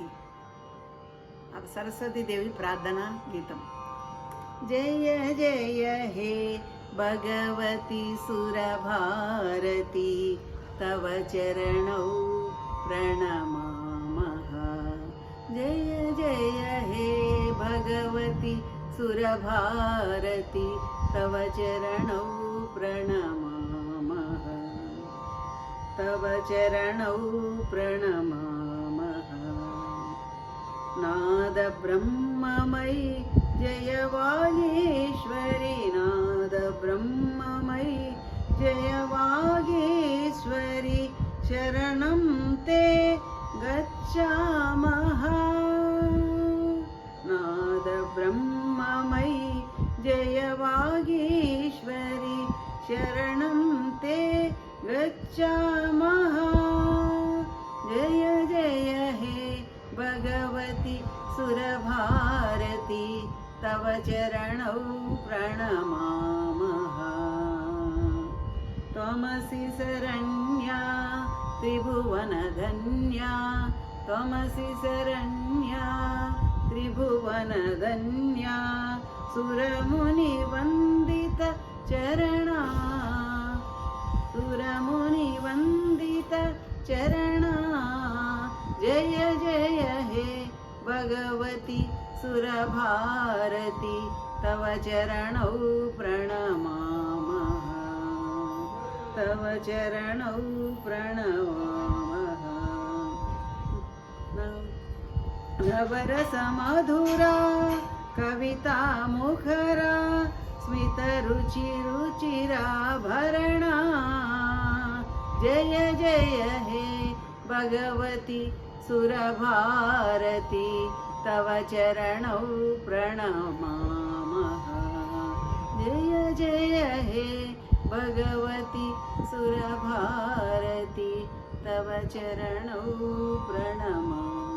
भगवती सरस्वती देवी प्रार्थना गीतम। जय जय हे भगवती सुरभारती तव चरणौ प्रणमामः। जय जय हे भगवती सुरभारती तव चरणौ प्रणमामः। तव चरणौ प्रणमामः। नाद ब्रह्ममयी जय वागीश्वरी, नाद ब्रह्ममयी जय वागीश्वरी, शरणं ते गच्छामः। नाद ब्रह्ममयी जय वागीश्वरी, शरणं ते गच्छामः। जय जय हे भगवती सुरभारती तव चरणौ प्रणमामः। त्वमसि शरण्या त्रिभुवनधन्या, त्वमसि शरण्या त्रिभुवनधन्या, सुरमुनिवन्दित चरणा, सुरमुनिवन्दित चरणा। जय जय हे भगवती सुरभारती तव चरणौ प्रणमामः। तव चरणौ प्रणमामः। नवरसमधुरा कविता मुखरा, स्मितरुचिरुचिराभरणा। जय जय हे भगवती सुरभारती तव चरणौ प्रणमामः। जय जय हे भगवती सुरभारती तव चरणौ प्रणमामः।